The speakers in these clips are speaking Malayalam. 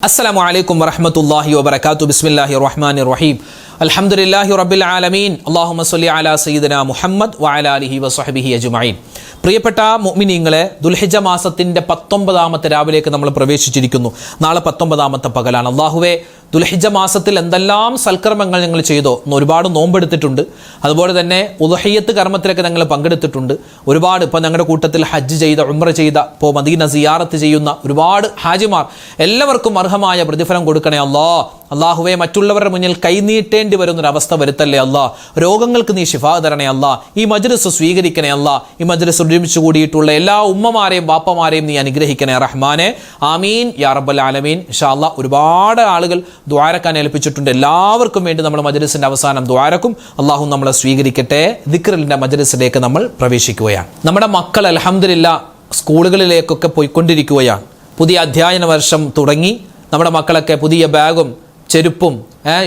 अस्सलामु अलैकुम वरहमतुल्लाहि वबरकातुहू बिस्मिल्लाहिर रहमानिर रहीम अल्हम्दुलिल्लाहि रब्बिल आलमीन अल्लाहुम्मा सल्लि अला सയ്യിദിനാ മുഹമ്മദ് വഅലാ അലിഹി വസഹ്ബിഹി അജ്മഈൻ. പ്രിയപ്പെട്ട മുഅ്മിനീങ്ങളെ, ദുൽഹിജ്ജ മാസത്തിന്റെ 19ാമത്തെ രാവിലേക്ക് നമ്മൾ പ്രവേശിച്ചിരിക്കുന്നു. നാളെ 19ാമത്തെ പകലാണ്. അല്ലാഹുവേ, ദുൽഹിജ്ജ മാസത്തിൽ എന്തെല്ലാം സൽക്കർമ്മങ്ങൾ ഞങ്ങൾ ചെയ്തോ. ഒരുപാട് നോമ്പെടുത്തിട്ടുണ്ട്, അതുപോലെ തന്നെ ഉദ്ഹിയ്യത്ത് കർമ്മത്തിലൊക്കെ ഞങ്ങൾ പങ്കെടുത്തിട്ടുണ്ട്. ഒരുപാട് ഇപ്പം ഞങ്ങളുടെ കൂട്ടത്തിൽ ഹജ്ജ് ചെയ്ത, ഉംറ ചെയ്ത, ഇപ്പോൾ മദീന സിയാറത്ത് ചെയ്യുന്ന ഒരുപാട് ഹാജിമാർ, എല്ലാവർക്കും അർഹമായ പ്രതിഫലം കൊടുക്കണേ അല്ലാ. അള്ളാഹുവെ, മറ്റുള്ളവരുടെ മുന്നിൽ കൈനീട്ടേണ്ടി വരുന്നൊരവസ്ഥ വരുത്തല്ലേ അല്ലാ. രോഗങ്ങൾക്ക് നീ ശിഫാ തരണേ അല്ലാ. ഈ മജ്ലിസ് സ്വീകരിക്കണേ അല്ലാ. ഈ മജ്ലിസ് ഒരുമിച്ച് കൂടിയിട്ടുള്ള എല്ലാ ഉമ്മമാരെയും ബാപ്പമാരെയും നീ അനുഗ്രഹിക്കണേ റഹ്മാനെ. ആമീൻ യാ റബ്ബൽ ആലമീൻ. ഇൻഷാ അല്ലാ, ഒരുപാട് ആളുകൾ ദുആരക്കാൻ ഏൽപ്പിച്ചിട്ടുണ്ട്. എല്ലാവർക്കും വേണ്ടി നമ്മൾ മജ്ലിസിന്റെ അവസാനം ദുആരക്കും. അള്ളാഹു നമ്മളെ സ്വീകരിക്കട്ടെ. ദിക്റിന്റെ മജ്ലിസിലേക്ക് നമ്മൾ പ്രവേശിക്കുകയാണ്. നമ്മുടെ മക്കൾ അൽഹംദുലില്ലാ സ്കൂളുകളിലേക്കൊക്കെ പോയിക്കൊണ്ടിരിക്കുകയാണ്. പുതിയ അധ്യയന വർഷം തുടങ്ങി. നമ്മുടെ മക്കളൊക്കെ പുതിയ ബാഗും ചെരുപ്പും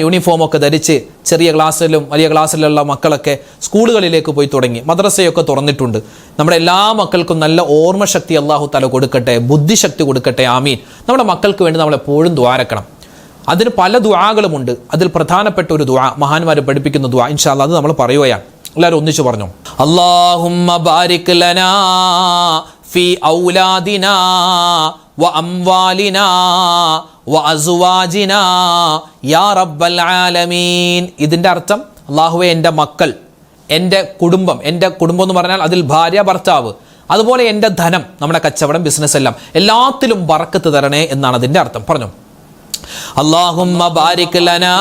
യൂണിഫോമൊക്കെ ധരിച്ച് ചെറിയ ക്ലാസ്സിലും വലിയ ക്ലാസ്സിലുള്ള മക്കളൊക്കെ സ്കൂളുകളിലേക്ക് പോയി തുടങ്ങി. മദ്രസയൊക്കെ തുറന്നിട്ടുണ്ട്. നമ്മുടെ എല്ലാ മക്കൾക്കും നല്ല ഓർമ്മശക്തി അള്ളാഹു തആല കൊടുക്കട്ടെ, ബുദ്ധിശക്തി കൊടുക്കട്ടെ. ആമീൻ. നമ്മുടെ മക്കൾക്ക് വേണ്ടി നമ്മൾ എപ്പോഴും ദുആരക്കണം. അതിന് പല ദുആകളുമുണ്ട്. അതിൽ പ്രധാനപ്പെട്ട ഒരു ദുആ മഹാന്മാർ പഠിപ്പിക്കുന്ന ദുആ, ഇൻഷാ അല്ലാഹ് അത് നമ്മൾ പറയുകയാണ്. എല്ലാവരും ഒന്നിച്ചു പറഞ്ഞു. അല്ലാഹുമ്മ ബാരിക് ലനാ ഫീ ഔലാദിനാ വ അംവാലിനാ വ അസ്വാജിനാ യാ റബ്ബൽ ആലമീൻ. ഇതിൻ്റെ അർത്ഥം, അല്ലാഹുവേ, എൻ്റെ മക്കൾ, എൻ്റെ കുടുംബം എന്ന് പറഞ്ഞാൽ അതിൽ ഭാര്യ, ഭർത്താവ്, അതുപോലെ എൻ്റെ ധനം, നമ്മുടെ കച്ചവടം, ബിസിനസ് എല്ലാം, എല്ലാത്തിലും ബറക്കത്ത് തരണേ എന്നാണ് അതിൻ്റെ അർത്ഥം. പറഞ്ഞു. അല്ലാഹുമ്മ ബാരിക് ലനാ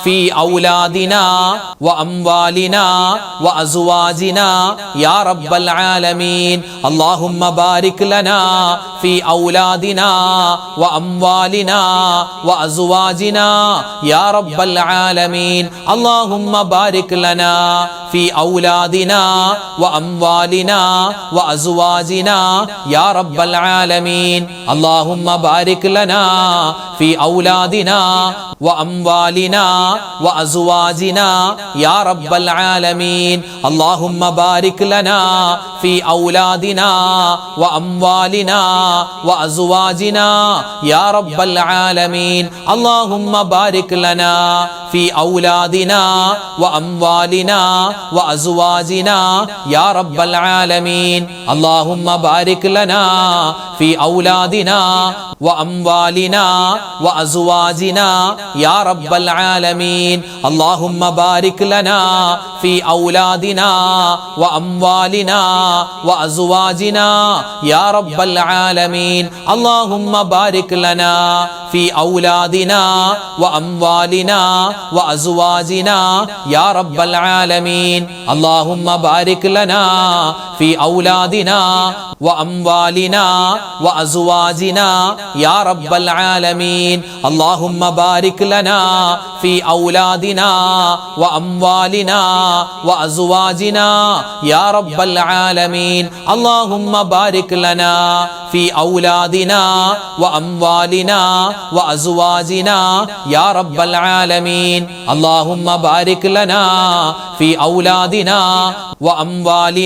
ഫീ ഔലാദിനാ വ അംവാലിനാ വ അസ്വാജിനാ യാ റബ്ബൽ ആലമീൻ. അല്ലാഹുമ്മ ബാരിക് ലനാ ഫീ ഔലാദിനാ വ അംവാലിനാ വ അസ്വാജിനാ യാ റബ്ബൽ ആലമീൻ. അല്ലാഹുമ്മ ബാരിക് ലനാ ഫീ ഔലാദിനാ വ അംവാലിനാ വ അസ്വാജിനാ യാ റബ്ബൽ ആലമീൻ. അല്ലാഹുമ്മ ബാരിക് ലനാ ഫീ ഔലാദിനാ വ അംവാലിനാ വ അസ്വാജിനാ യാ റബ്ബൽ ആലമീൻ. അല്ലാഹുമ്മ ബാരിക് ലനാ ഫീ ഔലാദിനാ വ അംവാലിനാ വ അസ്വാജിനാ യാ റബ്ബൽ ആലമീൻ. അല്ലാഹുമ്മ ബാരിക് ലനാ ഫീ ഔലാദിനാ വ അംവാലിനാ വ അസ്വാജിനാ യാ റബ്ബൽ ആലമീൻ. അല്ലാഹുമ്മ ബാരിക് ലനാ ഫീ ഔലാദിനാ വ അംവാലിനാ വ അസ്വാജിനാ യാ റബ്ബൽ ആലമീൻ. അല്ലാഹുമ്മ ബാരിക് ലനാ ഫീ ഔലാദിനാ വ അംവാലിനാ വ അസ്വാജിനാ യാ റബ്ബൽ ആലമീൻ. അല്ലാഹുമ്മ ബാരിക് ലനാ ഫീ ഔലാദിനാ വ അംവാലിനാ വ അസ്വാജിനാ യാ റബ്ബൽ ആലമീൻ. അല്ലാഹുമ്മ ബാരിക് ലനാ ഫീ ഔലാദിനാ വ അംവാലിനാ വ അസ്വാജിനാ യാ റബ്ബൽ ആലമീൻ. അല്ലാഹുമ്മ ബാരിക് ലനാ ഫീ ഔലാദിനാ വ അംവാലിനാ വ അസ്വാജിനാ യാ റബ്ബൽ ആലമീൻ. അല്ലാഹുമ്മ ബാരിക് ലനാ ഫീ ഔലാദിനാ വ അംവാലിനാ വ അസ്വാജിനാ യാ റബ്ബൽ ആലമീൻ. അല്ലാഹുമ്മ ബാരിക് ലനാ ഫീ ഔലാദിനാ വ അംവാലിനാ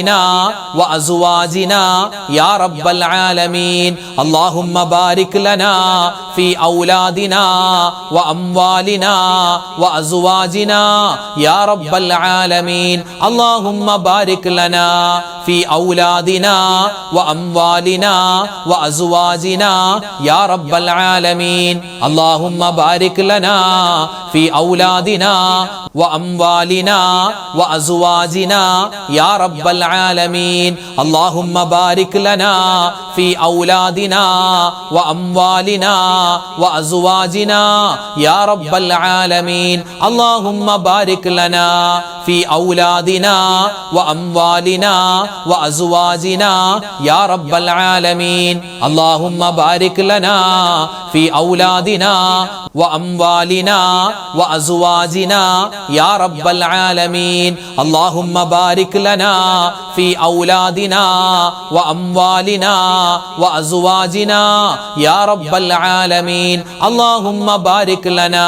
വ അസ്വാജിനാ യാ റബ്ബൽ ആലമീൻ. അല്ലാഹുമ്മ ബാരിക് ലനാ ഫീ ഔലാദിനാ വ അംവാലിനാ വ അസ്വാജിനാ യാ റബ്ബൽ ആലമീൻ. അല്ലാഹുമ്മ ബാരിക് ലനാ ഫീ ഔലാദിനാ വ അംവാലിനാ വ അസ്വാജിനാ യാ റബ്ബൽ ആലമീൻ. അല്ലാഹുമ്മ ബാരിക് ലനാ ഫീ ഔലാദിനാ വ അംവാലിനാ വ അസ്വാജിനാ യാ റബ്ബൽ ആലമീൻ. അല്ലാഹുമ്മ ബാരിക് ലനാ ഫീ ഔലാദിനാ വ അംവാലിനാ വ അസ്വാജിനാ യാ റബ്ബൽ ആലമീൻ. അല്ലാഹുമ്മ ബാരിക് ലനാ ഫീ ഔലാദിനാ വ അംവാലിനാ വ അസ്വാജിനാ യാ റബ്ബൽ ആലമീൻ. അല്ലാഹുമ്മ ബാരിക് ലനാ ഫീ ഔലാദിനാ വ അംവാലിനാ വ അസ്വാജിനാ യാ റബ്ബൽ ആലമീൻ. അല്ലാഹുമ്മ ബാരിക് ലനാ ഫീ ഔലാദിനാ വ അംവാലിനാ വ അസ്വാജിനാ യാ റബ്ബൽ ആലമീൻ. അല്ലാഹുമ്മ ബാരിക് ലനാ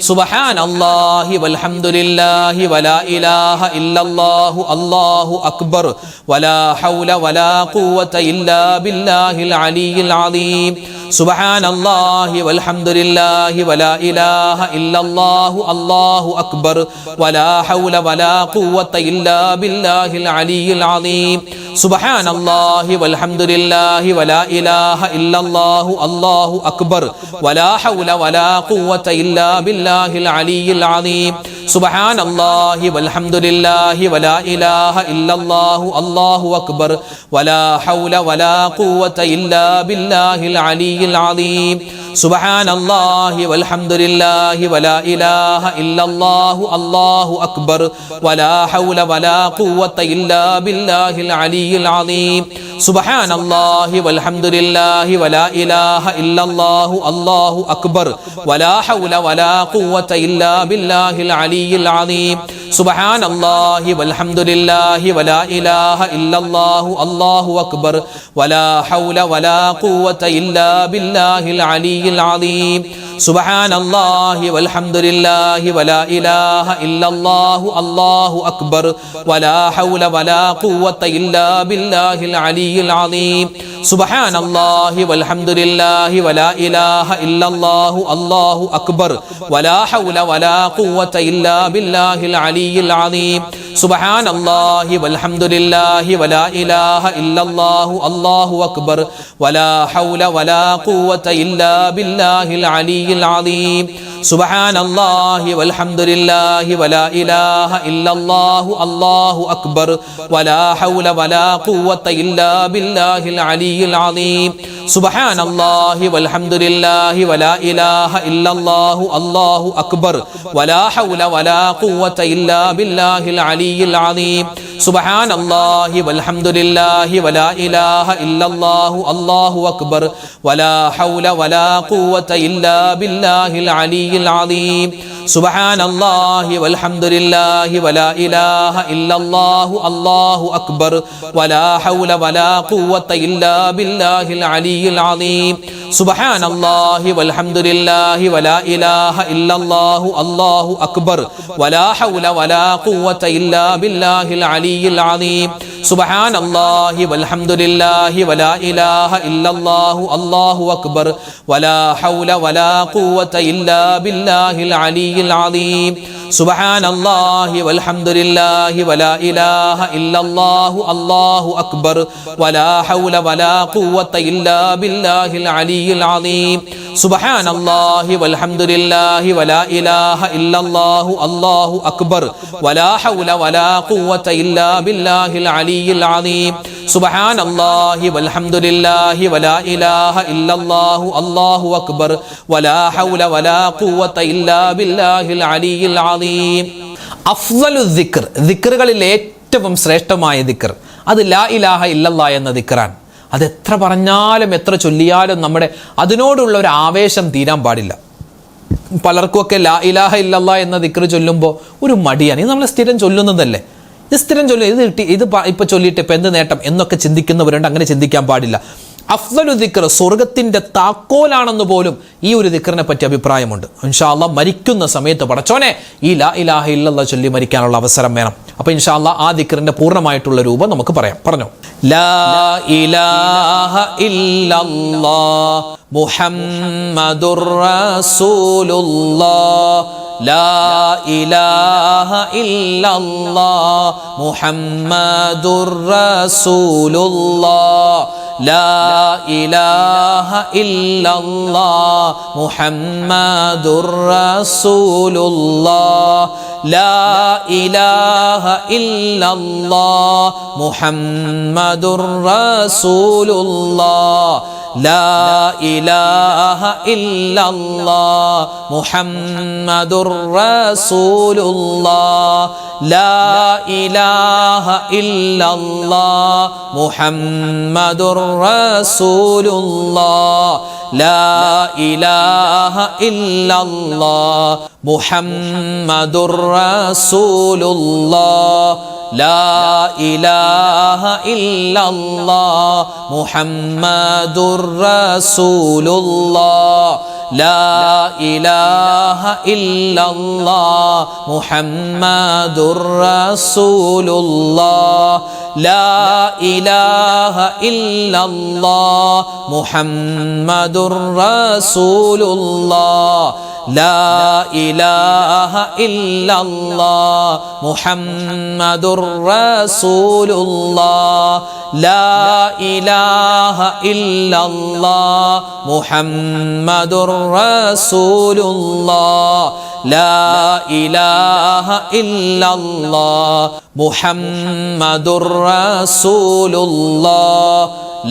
സുബ്ഹാനല്ലാഹി വൽഹംദുലില്ലാഹി വലാ ഇലാഹ ഇല്ലല്ലാഹു അല്ലാഹു അക്ബർ വലാ ഹൗല വലാ ഖുവത ഇല്ലാ ബില്ലാഹിൽ അലിയിൽ അദീം സുബ്ഹാനല്ലാഹി വൽഹംദുലില്ലാഹി വലാ ഇലാഹ ഇല്ലല്ലാഹു അല്ലാഹു അക്ബർ വലാ ഹൗല വലാ ഖുവത ഇല്ലാ ബില്ലാഹിൽ അലിയിൽ അദീം സുബ്ഹാനല്ലാഹി വൽഹംദുലില്ലാഹി വലാ ഇലാഹ ഇല്ലല്ലാഹു അല്ലാഹു അക്ബർ വലാ ഹൗല വലാ ഖുവത ഇല്ലാ ബില്ലാഹിൽ അലിയിൽ അദീം സുബ്ഹാനല്ലാഹി വൽഹംദുലില്ലാഹി വലാ ഇലാഹ ഇല്ലല്ലാഹു അല്ലാഹു അക്ബർ വലാ ഹൗല വലാ ഖുവത ഇല്ലാ ബില്ലാഹിൽ അലിയിൽ അദീം സുബ്ഹാനല്ലാഹി വൽഹംദുലില്ലാഹി വലാ ഇലാഹ ഇല്ലല്ലാഹു അല്ലാഹു അക്ബർ വലാ ഹൗല വലാ ഖുവത ഇല്ലാ ബില്ലാഹിൽ അലിയിൽ അദീം സുബ്ഹാനല്ലാഹി വൽഹംദുലില്ലാഹി വലാ ഇലാഹ ഇല്ലല്ലാഹു അല്ലാഹു അക്ബർ വലാ ഹൗല വലാ ഖുവത ഇല്ലാ ബില്ലാഹിൽ അലിയിൽ അദീം സുബ്ഹാനല്ലാഹി വൽഹംദുലില്ലാഹി വലാ ഇലാഹ ഇല്ലല്ലാഹു അല്ലാഹു അക്ബർ വലാ ഹൗല വലാ ഖുവത ഇല്ലാ ബില്ലാഹിൽ അലിയിൽ അദീം സുബ്ഹാനല്ലാഹി വൽഹംദുലില്ലാഹി വലാ ഇലാഹ ഇല്ലല്ലാഹു അല്ലാഹു അക്ബർ വലാ ഹൗല വലാ ഖുവത ഇല്ലാ ബില്ലാഹിൽ അലിയിൽ അദീം സുബ്ഹാനല്ലാഹി വൽഹംദുലില്ലാഹി വലാ ഇലാഹ ഇല്ലല്ലാഹു അല്ലാഹു അക്ബർ വലാ ഹൗല വലാ ഖുവത ഇല്ലാ ബില്ലാഹിൽ അലിയിൽ അദീം സുബ്ഹാനല്ലാഹി വൽഹംദുലില്ലാഹി വലാ ഇലാഹ ഇല്ലല്ലാഹു അല്ലാഹു അക്ബർ വലാ ഹൗല വലാ ഖുവത ഇല്ലാ ബില്ലാഹിൽ അലിയിൽ അദീം സുബ്ഹാനല്ലാഹി വൽഹംദുലില്ലാഹി വലാ ഇലാഹ ഇല്ലല്ലാഹു അല്ലാഹു അക്ബർ വലാ ഹൗല വലാ ഖുവത ഇല്ലാ ബില്ലാഹിൽ അലിയിൽ അദീം സുബ്ഹാനല്ലാഹി വൽഹംദുലില്ലാഹി വലാ ഇലാഹ ഇല്ലല്ലാഹു അല്ലാഹു അക്ബർ വലാ ഹൗല വലാ ഖുവത ഇല്ലാ ബില്ലാഹിൽ അലിയിൽ അദീം സുബ്ഹാനല്ലാഹി വൽഹംദുലില്ലാഹി വലാ ഇലാഹ ഇല്ലല്ലാഹു അല്ലാഹു അക്ബർ വലാ ഹൗല വലാ ഖുവത ഇല്ലാ ബില്ലാഹിൽ അലിയിൽ അദീം സുബ്ഹാനല്ലാഹി വൽഹംദുലില്ലാഹി വലാ ഇലാഹ ഇല്ലല്ലാഹു അല്ലാഹു അക്ബർ വലാ ഹൗല വലാ ഖുവത ഇല്ലാ ബില്ലാഹിൽ അലിയിൽ അദീം സുബ്ഹാനല്ലാഹി വൽഹംദുലില്ലാഹി വലാ ഇലാഹ ഇല്ലല്ലാഹു അല്ലാഹു അക്ബർ വലാ ഹൗല വലാ ഖുവത ഇല്ലാ ബില്ലാഹിൽ അലിയിൽ അദീം സുബ്ഹാനല്ലാഹി വൽഹംദുലില്ലാഹി വലാ ഇലാഹ ഇല്ലല്ലാഹു അല്ലാഹു അക്ബർ വലാ ഹൗല വലാ ഖുവത ഇല്ലാ ബില്ലാഹിൽ അലിയിൽ അദീം സുബ്ഹാനല്ലാഹി വൽഹംദുലില്ലാഹി വലാ ഇലാഹ ഇല്ലല്ലാഹു അല്ലാഹു അക്ബർ വലാ ഹൗല വലാ ഖുവത ഇല്ലാ ബില്ലാഹിൽ അലിയിൽ അദീം സുബ്ഹാനല്ലാഹി വൽഹംദുലില്ലാഹി വലാ ഇലാഹ ഇല്ലല്ലാഹു അല്ലാഹു അക്ബർ വലാ ഹൗല വലാ ഖുവത ഇല്ലാ ബില്ലാഹിൽ അലിയിൽ അദീം സുബ്ഹാനല്ലാഹി വൽഹംദുലില്ലാഹി വലാ ഇലാഹ ഇല്ലല്ലാഹു അല്ലാഹു അക്ബർ വലാ ഹൗല വലാ ഖുവത ഇല്ലാ ബില്ലാഹിൽ അലിയിൽ അദീം അഫ്ളലു ദിക്ർ, ദിക്റുകളിൽ ഏറ്റവും ശ്രേഷ്ഠമായ ദിക്ർ അത് ലാ ഇലാഹ ഇല്ലല്ലാഹ് എന്ന ദിക്റാണ്. അത് എത്ര പറഞ്ഞാലും എത്ര ചൊല്ലിയാലും നമ്മുടെ അതിനോടുള്ള ഒരു ആവേശം തീരാൻ പാടില്ല. പലർക്കുമൊക്കെ ലാ ഇലാഹ ഇല്ലല്ലാഹ് എന്ന ദിക്ർ ചൊല്ലുമ്പോൾ ഒരു മടിയാണ്. ഇത് നമ്മൾ സ്ഥിരം ചൊല്ലുന്നതല്ലേ, ഇത് സ്ഥിരം ഇത് ഇപ്പൊ ചൊല്ലിയിട്ട് ഇപ്പം എന്ത് നേട്ടം എന്നൊക്കെ ചിന്തിക്കുന്നവരുണ്ട്. അങ്ങനെ ചിന്തിക്കാൻ പാടില്ല. അഫ്ളലു ദിക്ർ സ്വർഗത്തിന്റെ താക്കോലാണെന്ന് പോലും ഈ ഒരു ദിക്റിനെ പറ്റി അഭിപ്രായമുണ്ട്. ഇൻഷാ അല്ലാഹ് മരിക്കുന്ന സമയത്ത് പടച്ചോനെ ഈ ലാ ഇലാഹ ഇല്ലല്ലാഹ് ചൊല്ലി മരിക്കാനുള്ള അവസരം വേണം. അപ്പൊ ഇൻഷാ അല്ലാഹ് ആ ദിക്റിന്റെ പൂർണ്ണമായിട്ടുള്ള രൂപം നമുക്ക് പറയാം. പറഞ്ഞോ, ലാ ഇലാഹ ഇല്ലല്ലാഹ് മുഹമ്മദുർ റസൂലുള്ളാഹ് ലാ ഇലാഹ ഇല്ലല്ലാഹ് മുഹമ്മദുർ റസൂലുള്ളാഹ് ലാ ഇലാഹ ഇല്ലല്ലാഹ് മുഹമ്മദുർ റസൂലുള്ളാഹ് ലാ ഇലാഹ ഇല്ലല്ലാഹ് മുഹമ്മദുർ റസൂലുള്ളാഹ് ലാ ഇലാഹ ഇല്ലല്ലാഹ് മുഹമ്മദുർ റസൂലുള്ളാഹ് ലാ ഇലാഹ ഇല്ലല്ലാഹ് മുഹമ്മദുർ റസൂലുള്ളാഹ് ലാ ഇലാഹ ഇല്ലല്ലാഹ് മുഹമ്മദുർ റസൂലുള്ളാഹ് ലാ ഇലാഹ ഇല്ലല്ലാഹ് മുഹമ്മദുർ റസൂലുള്ളാഹ് لا إله إلا الله محمد رسول الله لا إله إلا الله محمد رسول الله لا إله إلا الله محمد رسول الله لا إله إلا الله محمد رسول الله لا إله إلا الله محمد رسول الله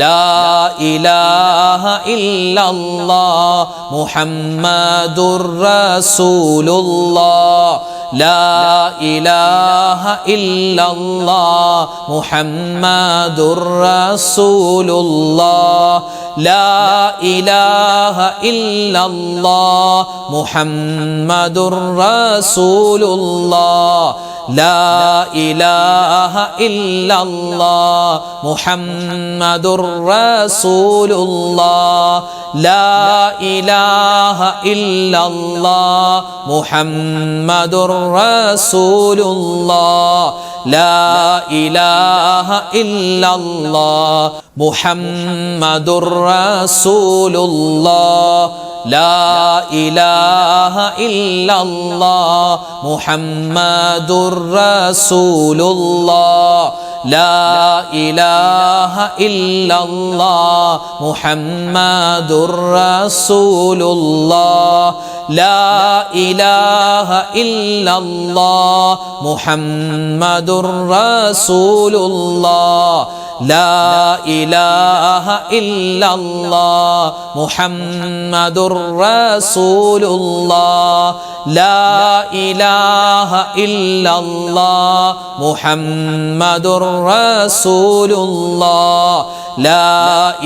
لا إله إلا الله محمد رسول الله لا إله إلا الله محمد رسول الله لا إله إلا الله محمد رسول الله لا إله إلا الله محمد رسول الله لا إله إلا الله محمد رسول الله لا إله إلا الله محمد رسول الله لا إله إلا الله محمد رسول الله لا إله إلا الله محمد رسول الله لا إله إلا الله محمد رسول الله لا إله إلا الله محمد رسول الله لا إله إلا الله محمد رسول الله لا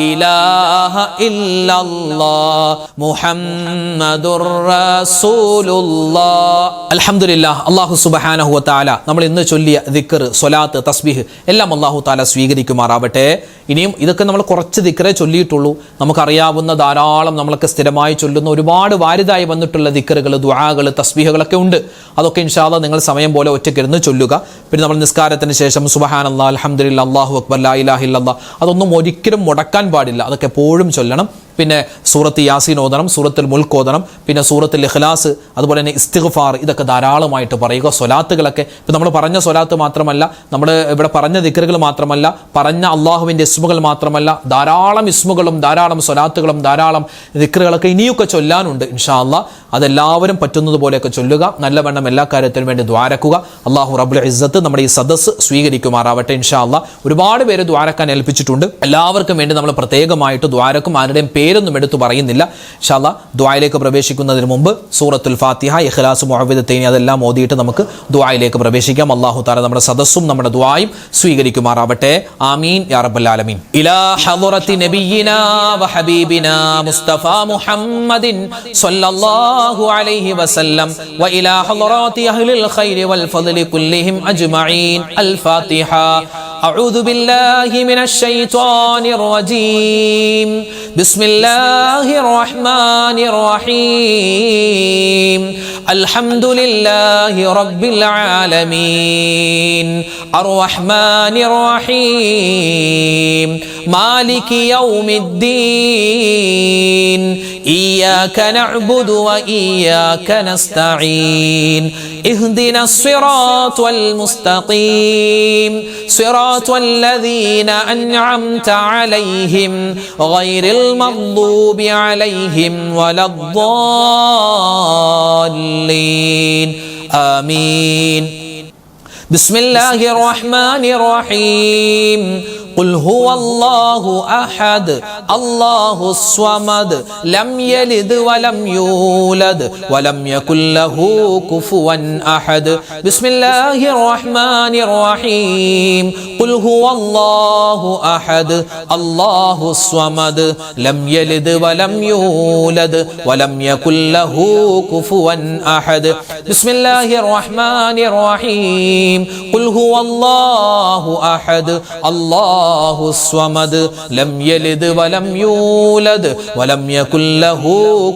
إله إلا الله محمد رسول الله الحمد لله അല്ലാഹു സുബ്ഹാനഹു വ തആല നമ്മൾ ഇന്ന് ചൊല്ലിയ ദിക്ർ, സ്വലാത്ത്, തസ്ബീഹ് എല്ലാം അല്ലാഹു തആല സ്വീകരിക്കുമാറാവട്ടെ. ഇനിയും ഇതൊക്കെ നമ്മൾ കുറച്ച് ദിക്റേ ചൊല്ലിയിട്ടുള്ളൂ. നമുക്കറിയാവുന്ന ധാരാളം നമ്മളൊക്കെ സ്ഥിരമായി ചൊല്ലുന്ന ഒരുപാട് വാരിതായി വന്നിട്ടുള്ള ദിക്റുകൾ, ദുആകൾ, തസ്ബീഹുകളൊക്കെ ഉണ്ട്. അതൊക്കെ ഇൻഷാ അല്ലാഹ് നിങ്ങൾ സമയം പോലെ ഒറ്റയ്ക്കിരുന്ന് ചൊല്ലുക. പിന്നെ നമ്മൾ നിസ്കാരത്തിന് ശേഷം സുബ്ഹാനല്ലാഹ്, അൽഹംദുലില്ലാഹ്, അല്ലാഹു അക്ബർ, ലാ ഇലാഹ ഇല്ലല്ലാഹ് അതൊന്നും ഒരിക്കലും മുടക്കാൻ പാടില്ല. അതൊക്കെ എപ്പോഴും ചൊല്ലണം. പിന്നെ സൂറത്ത് യാസീൻ ഓതണം, സൂറത്തുൽ മുൽക്ക് ഓതണം, പിന്നെ സൂറത്തുൽ ഇഖ്ലാസ്, അതുപോലെ തന്നെ ഇസ്തിഗ്ഫാർ, ഇതൊക്കെ ധാരാളമായിട്ട് പറയുക. സ്വലാത്തുകളൊക്കെ ഇപ്പം നമ്മൾ പറഞ്ഞ സ്വലാത്ത് മാത്രമല്ല, നമ്മൾ ഇവിടെ പറഞ്ഞ ദിക്റുകൾ മാത്രമല്ല, പറഞ്ഞ അള്ളാഹുവിൻ്റെ ഇസ്മുകൾ മാത്രമല്ല, ധാരാളം ഇസ്മുകളും ധാരാളം സ്വലാത്തുകളും ധാരാളം ദിക്റുകളൊക്കെ ഇനിയൊക്കെ ചൊല്ലാനുണ്ട്. ഇൻഷാ അല്ലാഹ് അതെല്ലാവരും പറ്റുന്നത് പോലെയൊക്കെ ചൊല്ലുക. നല്ലവണ്ണം എല്ലാ കാര്യത്തിനും വേണ്ടി ദ്വാരക്കുക. അള്ളാഹു റബ്ബുൽ ഇസ്സത്ത് നമ്മുടെ ഈ സദസ്സ് സ്വീകരിക്കുമാറാവട്ടെ. ഇൻഷാ അല്ലാഹ് ഒരുപാട് പേര് ദ്വാരക്കാൻ ഏൽപ്പിച്ചിട്ടുണ്ട്. എല്ലാവർക്കും വേണ്ടി നമ്മൾ പ്രത്യേകമായിട്ട് ദ്വാരക്കും. ആരുടെയും പേരൊന്നും എടുത്തു പറയുന്നില്ല. ഇൻഷാ അല്ലാഹ് ദുആയിലേക്ക് പ്രവേശിക്കുന്നതിന് മുമ്പ് സൂറത്തുൽ ഫാത്തിഹ, ഇഖ്ലാസ്, മുഅവ്വിദത്തൈനി അതെല്ലാം ഓതിയിട്ട് നമുക്ക് ദുആയിലേക്ക് പ്രവേശിക്കാം. അല്ലാഹു തആല നമ്മുടെ സദസ്സും നമ്മുടെ ദുആയും സ്വീകരിക്കുമാറാവട്ടെ. ആമീൻ യാ റബ്ബൽ ആലമീൻ. ഇലാ ഹളറത്തി നബിയിനാ വ ഹബീബിനാ മുസ്തഫ മുഹമ്മദിൻ സ്വല്ലല്ലാഹു അലൈഹി വസല്ലം വ ഇലാ ഹളറാത്തി അഹ്ലിൽ ഖൈരി വൽ ഫദ്ലി കുല്ലിഹിം അജ്മഈൻ. അൽ ഫാത്തിഹ. أعوذ بالله من الشيطان الرجيم. بسم الله الرحمن الرحيم. الحمد لله رب العالمين الرحمن الرحيم مالك يوم الدين إياك نعبد وإياك نستعين اهدنا الصراط المستقيم صراط الذين أنعمت عليهم غير المغضوب عليهم ولا الضالين آمين. بسم الله الرحمن الرحيم. قل هو الله أحد الله الصمد لم يلد ولم يولد ولم يكن له كفوا أحد. بسم الله الرحمن الرحيم. قل هو الله أحد الله الصمد لم يلد ولم يولد ولم يكن له كفوا أحد. بسم الله الرحمن الرحيم. قل هو الله أحد الله അല്ലാഹു സ്വമദ് ലം യലിദ് വലം യൂലദ് വലം യകുൽ ലഹു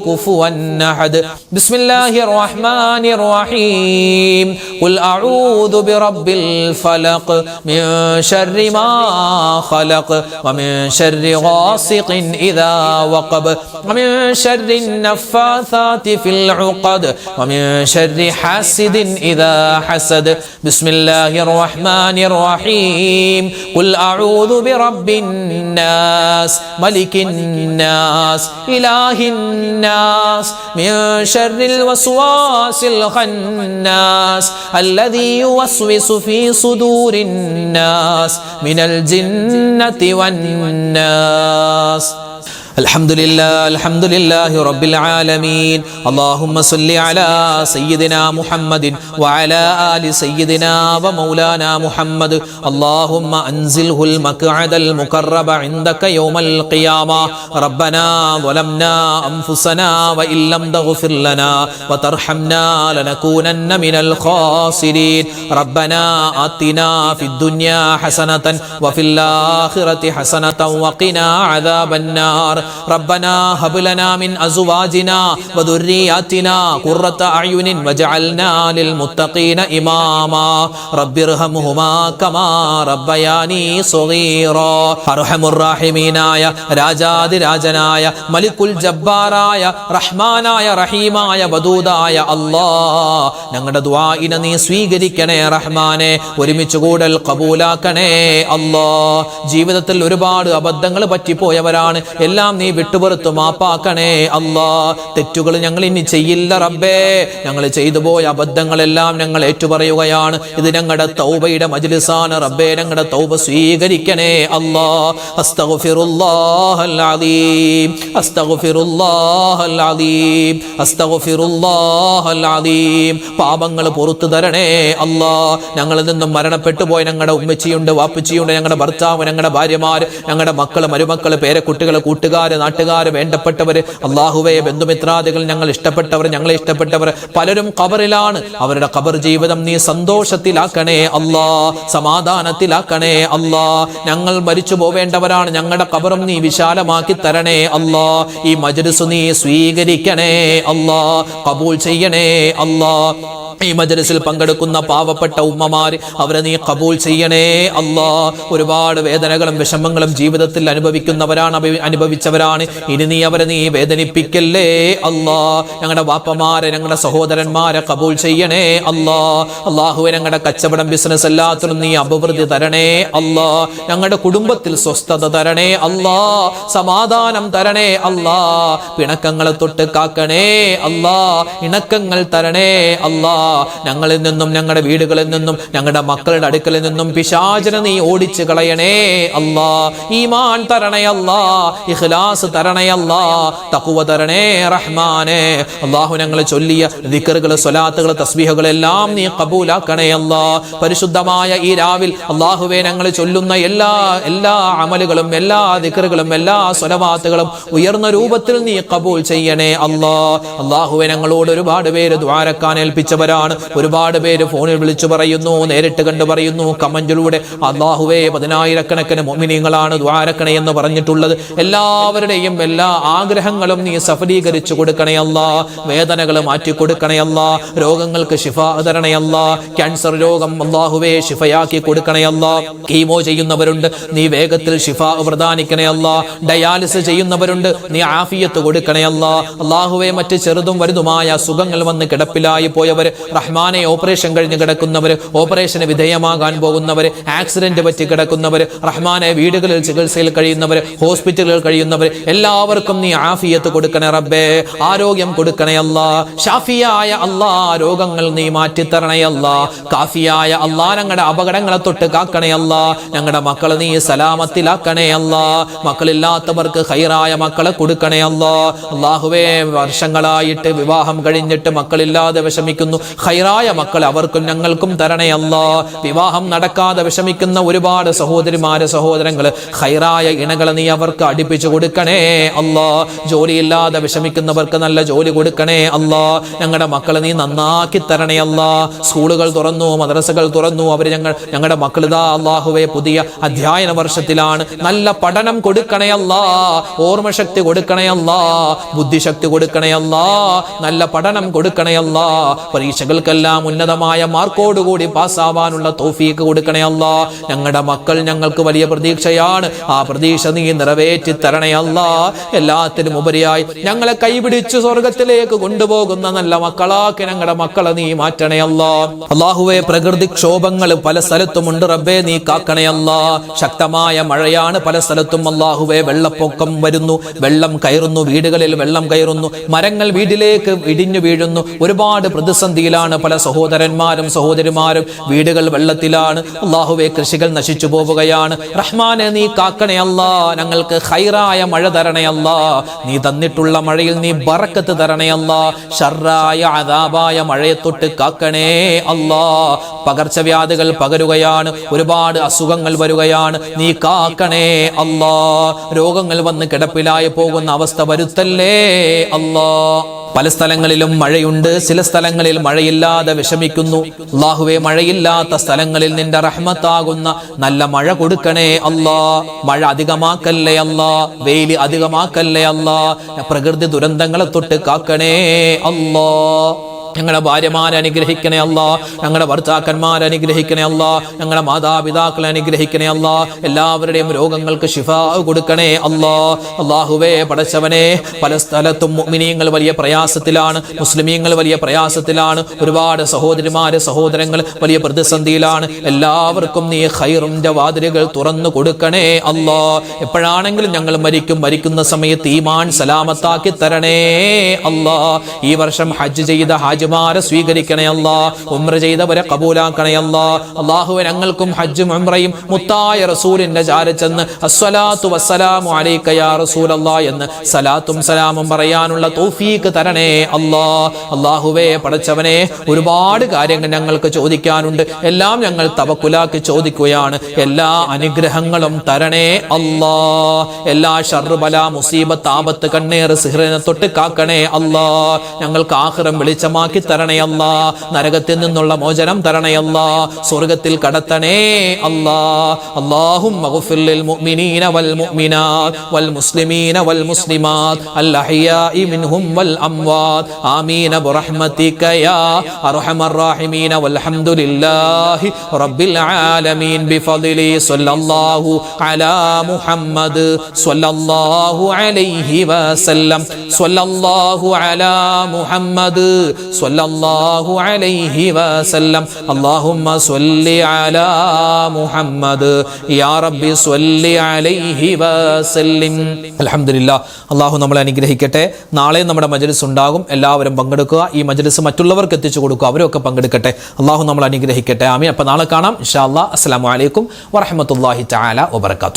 കുഫുവൻ അഹദ്. ബിസ്മില്ലാഹിർ റഹ്മാനിർ റഹീം. ഖുൽ അഊദു ബിറബ്ബിൽ ഫലഖ് മിൻ ശർരി മാ ഖലഖ് വമിൻ ശർരി ഗാസിഖിൻ ഇദാ വഖബ് വമിൻ ശർരി നഫ്ഫാഥാതി ഫിൽ ഉഖദ് വമിൻ ശർരി ഹാസിദിൻ ഇദാ ഹസദ്. ബിസ്മില്ലാഹിർ റഹ്മാനിർ റഹീം. ഖുൽ അഊദു ബിറബ്ബിൻ നാസ് മലികിൻ നാസ് ഇലാഹിൻ നാസ് മിൻ ശർരിൽ വസ്വാസിൽ ഖന്നാസ് അല്ലദീ യുവസ്വിസു ഫീ സുദൂരിൻ നാസ് മിനൽ ജിന്നതി വന്നാസ്. അൽഹംദുലില്ലാഹി റബ്ബിൽ ആലമീൻ. അല്ലാഹുമ്മ സ്വല്ലി അലാ സയ്യിദിനാ മുഹമ്മദിൻ വഅലാ ആലി സയ്യിദിനാ വമൗലാനാ മുഹമ്മദ്. അല്ലാഹുമ്മ അൻസിൽഹുൽ മഖ്അദൽ മുഖറബ ഇൻദക യൗമൽ ഖിയാമ. റബ്ബനാ ളലംനാ അൻഫുസനാ വഇല്ലം തഗ്ഫിർ ലനാ വതർഹംനാ ലനകൂനന്ന മിനൽ ഖാസിരീൻ. റബ്ബനാ ആതിനാ ഫിദ് ദുനിയാ ഹസനതൻ വഫിൽ ആഖിറതി ഹസനതൻ വഖിനാ അദാബന്നാർ. ربنا هب لنا من أزواجنا وذرياتنا قرة أعين واجعلنا للمتقين إماما رب ارحمهما كما ربياني صغيرا. അർഹമുർ റഹീമീനായ രാജാതിരാജനായ മലിക്കുൽ ജബ്ബാറായ റഹ്മാനായ റഹീമായ വദൂദായ അല്ലാഹ്, ഞങ്ങളുടെ ദുആഇനെ നീ സ്വീകരിക്കണേ റഹ്മാനെ. ഒരുമിച്ച് കൂടൽ ഖബൂലാക്കണേ അല്ലാഹ്. ജീവിതത്തിൽ ഒരുപാട് അബദ്ധങ്ങൾ പറ്റിപ്പോയവരാണ്. എല്ലാം നീ വിട്ടുപുറത്തു മാപ്പാക്കണേ അല്ലാ. തെറ്റുകൾ ഞങ്ങൾ ഇനി ചെയ്യില്ല റബ്ബേ. ഞങ്ങൾ ചെയ്തു പോയ അബദ്ധങ്ങളെല്ലാം ഞങ്ങൾ ഏറ്റുപറയുകയാണ്. ഇത് ഞങ്ങളുടെ തൗബയുടെ മജ്ലിസാണ് റബ്ബേ. ഞങ്ങളുടെ തൗബ സ്വീകരിക്കണേ അല്ലാ. അസ്തഗ്ഫിറുല്ലാഹൽ അലീം അസ്തഗ്ഫിറുല്ലാഹൽ അലീം അസ്തഗ്ഫിറുല്ലാഹൽ അലീം. പാപങ്ങൾ പുറത്തു തരണേ അല്ലാ. ഞങ്ങളിൽ നിന്നും മരണപ്പെട്ടു പോയ ഞങ്ങളുടെ ഉമ്മച്ചിയുണ്ട്, വാപ്പച്ചിയുണ്ട്, ഞങ്ങളുടെ ഭർത്താവ്, ഞങ്ങളുടെ ഭാര്യമാർ, ഞങ്ങളുടെ മക്കൾ, മരുമക്കൾ, പേരക്കുട്ടികൾ, കൂട്ടുകാർ, നാട്ടുകാർ, വേണ്ടപ്പെട്ടവർ, അല്ലാഹുവേ, ബന്ധുമിത്രാദികൾ, ഞങ്ങൾ ഇഷ്ടപ്പെട്ടവർ, ഞങ്ങളെ ഇഷ്ടപ്പെട്ടവർ പലരും ഖബറിലാണ്. അവരുടെ ഖബർ ജീവിതം നീ സന്തോഷത്തിലാക്കണേ അല്ലാ, സമാധാനത്തിലാക്കണേ അല്ലാ. ഞങ്ങൾ മരിച്ചു പോവേണ്ടവരാണ്. ഞങ്ങളുടെ ഖബറും നീ വിശാലമാക്കി തരണേ അല്ലാ. ഈ മജ്ലിസ് നീ സ്വീകരിക്കണേ അല്ലാ, ഖബൂൽ ചെയ്യണേ അല്ലാ. ഈ മജ്ലിസിൽ പങ്കെടുക്കുന്ന പാവപ്പെട്ട ഉമ്മമാർ, അവരെ നീ ഖബൂൽ ചെയ്യണേ അല്ലാ. ഒരുപാട് വേദനകളും വിഷമങ്ങളും ജീവിതത്തിൽ അനുഭവിച്ചവരാണ്. ഇനി നീ അവരെ നീ വേദനിപ്പിക്കല്ലേ അല്ലാ. ഞങ്ങളുടെ വാപ്പമാരെ, ഞങ്ങളുടെ സഹോദരന്മാരെ ഖബൂൽ ചെയ്യണേ അല്ലാ. അല്ലാഹുവേ, ഞങ്ങളുടെ കച്ചവടം, ബിസിനസ് എല്ലാത്തിനും നീ അഭിവൃദ്ധി തരണേ അല്ലാ. ഞങ്ങളുടെ കുടുംബത്തിൽ സ്വസ്ഥത തരണേ അല്ലാ, സമാധാനം തരണേ അല്ലാ. പിണക്കങ്ങളെ തൊട്ട് കാക്കണേ അല്ലാ, ഇണക്കങ്ങൾ തരണേ അല്ലാ. ഞങ്ങളിൽ നിന്നും, ഞങ്ങളുടെ വീടുകളിൽ നിന്നും, ഞങ്ങളുടെ മക്കളുടെ അടുക്കലിൽ നിന്നും പിശാചിനെ നീ ഓടിച്ചു കളയണേ അല്ലാ. ഈമാൻ തരണേ അല്ലാ, ഇഖ്ലാസ് തരണേ അല്ലാ, തഖ്വ തരണേ റഹ്മാനേ. അല്ലാഹു, ഞങ്ങൾ ചൊല്ലിയ ദിക്റുകൾ, സ്വലാത്തുകൾ, തസ്ബീഹുകൾ എല്ലാം നീ ഖബൂലാക്കണേ അല്ലാ. പരിശുദ്ധമായ ഈ രാവിൽ അല്ലാഹുവേ, ഞങ്ങൾ ചൊല്ലുന്ന എല്ലാ അമലുകളും, എല്ലാ ദിക്റുകളും, എല്ലാ സ്വലവാത്തുകളും ഉയർന്ന രൂപത്തിൽ നീ ഖബൂൽ ചെയ്യണേ അല്ലാ. അല്ലാഹുവേ, ഞങ്ങളോട് ഒരുപാട് പേര് ദുആരക്കാൻ ഏൽപ്പിച്ചവരാണ്. ഒരുപാട് പേര് ഫോണിൽ വിളിച്ചു പറയുന്നു, നേരിട്ട് കണ്ടു പറയുന്നു, കമന്റിലൂടെ. അല്ലാഹുവേ, 10,000-കണക്കിന് മുഅ്മിനീങ്ങളാണ് ദുആരക്കണേ എന്ന് പറഞ്ഞിട്ടുള്ളത്. എല്ലാവരുടെയും എല്ലാ ആഗ്രഹങ്ങളും നീ സഫലീകരിച്ചു കൊടുക്കണേ അല്ലാ. വേദനകൾ മാറ്റി കൊടുക്കണേ അല്ലാ. രോഗങ്ങൾക്ക് ശിഫ തരണേ അല്ലാ. ക്യാൻസർ രോഗം അല്ലാഹുവേ ശിഫയാക്കി കൊടുക്കണേ അല്ലാ. കീമോ ചെയ്യുന്നവരുണ്ട്, നീ വേഗത്തിൽ ശിഫ പ്രദാനിക്കണേ അല്ലാ. ഡയാലിസിസ് ചെയ്യുന്നവരുണ്ട്, നീ ആഫിയത്ത് കൊടുക്കണേ അല്ലാ. അല്ലാഹുവേ, മറ്റ് ചെറുതും വലുതുമായ അസുഖങ്ങൾ വന്ന് കിടപ്പിലായി പോയവർ, റഹ്മാനെ, ഓപ്പറേഷൻ കഴിഞ്ഞ് കിടക്കുന്നവർ, ഓപ്പറേഷന് വിധേയമാകാൻ പോകുന്നവർ, ആക്സിഡന്റ് പറ്റി കിടക്കുന്നവർ, റഹ്മാനെ, വീടുകളിൽ ചികിത്സയിൽ കഴിയുന്നവർ, ഹോസ്പിറ്റലുകളിൽ കഴിയുന്നവർ, എല്ലാവർക്കും നീ ആഫിയത്ത് കൊടുക്കണേ റബ്ബേ. ആരോഗ്യം കൊടുക്കണേ അല്ലാ. ഷാഫിയായ അല്ലാ, രോഗങ്ങൾ നീ മാറ്റിത്തരണേ അല്ലാ. കാഫിയായ അല്ലാ, ഞങ്ങളുടെ അപകടങ്ങളെ തൊട്ട് കാക്കണേ അല്ലാ. ഞങ്ങളുടെ മക്കളെ നീ സലാമത്തിലാക്കണേ അല്ലാ. മക്കളില്ലാത്തവർക്ക് ഖൈറായ മക്കളെ കൊടുക്കണേ അല്ലാ. അല്ലാഹുവേ, വർഷങ്ങളായിട്ട് വിവാഹം കഴിഞ്ഞിട്ട് മക്കളില്ലാതെ വിഷമിക്കുന്നു, ഖൈറായ മക്കൾ അവർക്കും ഞങ്ങൾക്കും തരണേ അല്ലാ. വിവാഹം നടക്കാതെ വിഷമിക്കുന്ന ഒരുപാട് സഹോദരങ്ങള് ഖൈറായ ഇണകളെ നീ അവർക്ക് അടുപ്പിച്ചു കൊടുക്കണേ അല്ലാ. ജോലിയില്ലാതെ വിഷമിക്കുന്നവർക്ക് നല്ല ജോലി കൊടുക്കണേ അല്ലാ. ഞങ്ങളുടെ മക്കളെ നീ നന്നാക്കി തരണേ അല്ലാ. സ്കൂളുകൾ തുറന്നു, മദ്രസകൾ തുറന്നു, അവര് ഞങ്ങളുടെ മക്കൾ ഇതാ അല്ലാഹുവേ പുതിയ അധ്യയന വർഷത്തിലാണ്. നല്ല പഠനം കൊടുക്കണേ അല്ലാ. ഓർമ്മശക്തി കൊടുക്കണേ അല്ലാ. ബുദ്ധിശക്തി കൊടുക്കണേ അല്ലാ. നല്ല പഠനം കൊടുക്കണേ അല്ലാ. പരീക്ഷകൾക്കെല്ലാം ഉന്നതമായ മാർക്കോടുകൂടി പാസ്സാവാനുള്ള തൗഫീഖ് കൊടുക്കണേ അല്ലാ. ഞങ്ങളുടെ മക്കൾ ഞങ്ങൾക്ക് വലിയ പ്രതീക്ഷയാണ്. ആ പ്രതീക്ഷ നീ നിറവേറ്റി തരണേ അല്ലാ. എല്ലാത്തിനും ഉപരിയായി ഞങ്ങളെ കൈപിടിച്ച് സ്വർഗത്തിലേക്ക് കൊണ്ടുപോകുന്ന നല്ല മക്കളാക്കി ഞങ്ങളുടെ മക്കളെ നീ മാറ്റണേ അല്ലാ. അല്ലാഹുവേ, പ്രകൃതിക്ഷോഭങ്ങൾ പല സ്ഥലത്തുമുണ്ട് റബ്ബേ, നീ കാക്കണേ അല്ലാ. ശക്തമായ മഴയാണ് പല സ്ഥലത്തും അല്ലാഹുവേ. വെള്ളപ്പൊക്കം വരുന്നു, വെള്ളം കയറുന്നു, വീടുകളിൽ വെള്ളം കയറുന്നു, മരങ്ങൾ വീട്ടിലേക്ക് ഇടിഞ്ഞു വീഴുന്നു. ഒരുപാട് പ്രതിസന്ധിയിലാണ് പല സഹോദരന്മാരും വീടുകൾ വെള്ളത്തിലാണ് അല്ലാഹുവേ. കൃഷികൾ നശിച്ചു പോവുകയാണ്. റഹ്മാനെ, നീ കാക്കണേ അല്ലാ. ഞങ്ങൾക്ക് ഖൈറായ മഴ തരണേ അല്ലാ. നീ തന്നിട്ടുള്ള മഴയിൽ നീ ബറക്കത്ത് തരണേ അല്ലാ. ശർറായ അദാബായ മഴയെ തൊട്ട് കാക്കണേ അല്ലാ. പകർച്ചവ്യാധികൾ പകരുകയാണ്, ഒരുപാട് അസുഖങ്ങൾ വരികയാണ്, നീ കാക്കണേ അല്ലാ. രോഗങ്ങൾ വന്ന് കിടപ്പിലായി പോകുന്ന അവസ്ഥ വരുത്തല്ലേ അല്ലാ. പല സ്ഥലങ്ങളിലും മഴയുണ്ട്, ചില സ്ഥലങ്ങളിൽ മഴയില്ലാതെ വിഷമിക്കുന്നു. അല്ലാഹുവേ, മഴയില്ലാത്ത സ്ഥലങ്ങളിൽ നിന്റെ റഹ്മത്താകുന്ന നല്ല മഴ കൊടുക്കണേ അല്ലാ. മഴ അധികമാക്കല്ലേ അല്ലാ, വെയിൽ അധികമാക്കല്ലേ അല്ലാ. പ്രകൃതി ദുരന്തങ്ങളെ തൊട്ട് കാക്കണേ അല്ലാ. ഞങ്ങളുടെ ഭാര്യമാരെ അനുഗ്രഹിക്കണേ അല്ലാ. ഞങ്ങളുടെ ഭർത്താക്കന്മാരെ അനുഗ്രഹിക്കണേ അല്ലാ. ഞങ്ങളുടെ മാതാപിതാക്കളെ അനുഗ്രഹിക്കണേ അല്ലാ. എല്ലാവരുടെയും രോഗങ്ങൾക്ക് ശിഫാ കൊടുക്കണേ അല്ലാ. അല്ലാഹുവേ, പടച്ചവനെ, പല സ്ഥലത്തും മുഅ്മിനീങ്ങൾ വലിയ പ്രയാസത്തിലാണ്, മുസ്ലിമീങ്ങൾ വലിയ പ്രയാസത്തിലാണ്. ഒരുപാട് സഹോദരങ്ങൾ വലിയ പ്രതിസന്ധിയിലാണ്. എല്ലാവർക്കും നീ ഖൈറിന്റെ വാതിലുകൾ തുറന്നു കൊടുക്കണേ അല്ലാ. എപ്പോഴാണെങ്കിലും ഞങ്ങൾ മരിക്കുന്ന സമയത്ത് ഈമാൻ സലാമത്താക്കി തരണേ അല്ലാ. ഈ വർഷം ഹജ്ജ് ചെയ്ത ഹാജിമാരെ സ്വീകരിക്കണേ അല്ലാ. ഉംറ ചെയ്തവരെ കബൂലാക്കണേ അല്ലാ. അല്ലാഹുവേ, ഞങ്ങൾക്കും ഹജ്ജും ഉംറയും മുത്തായ റസൂലിന്റെ ചാരച്ചെന്ന് അസ്സലാത്തു വസ്സലാമു അലൈക യാ റസൂലല്ലാഹ് എന്ന് സലാത്തും സലാമും പറയാനുള്ള തൗഫീഖ് തരണേ അല്ലാ. അല്ലാഹുവേ, പടച്ചവനെ, ഒരുപാട് കാര്യങ്ങൾ ഞങ്ങൾക്ക് ചോദിക്കാനുണ്ട്. എല്ലാം ഞങ്ങൾ തവക്കുലാക്കി ചോദിക്കുകയാണ്. എല്ലാ അനുഗ്രഹങ്ങളും തരണേ അല്ലാ. എല്ലാ ശർറ്, ബല, മുസീബത്ത്, ആപത്ത്, കണ്ണേറ്, സിഹ്റിനെ തൊട്ട് കാക്കണേ അല്ലാ. ഞങ്ങൾക്ക് ആഖിറം വെളിച്ചമാക്കി തരണേ അല്ലാ. നരകത്തിൽ നിന്നുള്ള മോചനം തരണേ അല്ലാ. സ്വർഗ്ഗത്തിൽ കടത്തണേ അല്ലാ. അല്ലാഹുമ്മ ഗ്ഫിർ ലിൽ മുഅ്മിനീന വൽ മുഅ്മിനാത്ത് വൽ മുസ്ലിമീന വൽ മുസ്ലിമാത്ത് അൽ അഹ്യാഇ മിൻഹും വൽ അംവാത്ത് ആമീൻ ബിറഹ്മതിക യാ അർഹമർ റഹീമീൻ വൽഹംദുലില്ലാഹി റബ്ബിൽ ആലമീൻ ബിഫദ്ലി സ്വല്ലല്ലാഹു അലാ മുഹമ്മദ് സ്വല്ലല്ലാഹു അലൈഹി വസല്ലം സ്വല്ലല്ലാഹു അലാ മുഹമ്മദ് സ്വല്ലല്ലാഹു അലൈഹി വസല്ലം. അല്ലാഹുമ്മ സ്വല്ലി അലാ മുഹമ്മദ് യാ റബ്ബി സ്വല്ലി അലൈഹി വസല്ലം. അൽഹംദുലില്ലാഹ്. അല്ലാഹു നമ്മളെ അനുഗ്രഹിക്കട്ടെ. നാളെ നമ്മുടെ മജ്ലിസ് ഉണ്ടാകും, എല്ലാവരും പങ്കെടുക്കുക. ഈ മജ്ലിസ് മറ്റുള്ളവർക്ക് എത്തിച്ചു കൊടുക്കുക, അവരൊക്കെ പങ്കെടുക്കട്ടെ. അല്ലാഹു നമ്മളെ അനുഗ്രഹിക്കട്ടെ. ആമീൻ. അപ്പോൾ നാളെ കാണാം ഇൻഷാ അല്ലാഹ്. അസ്സലാമു അലൈക്കും വറഹ്മത്തുള്ളാഹി തആല വബറകാതുഹു.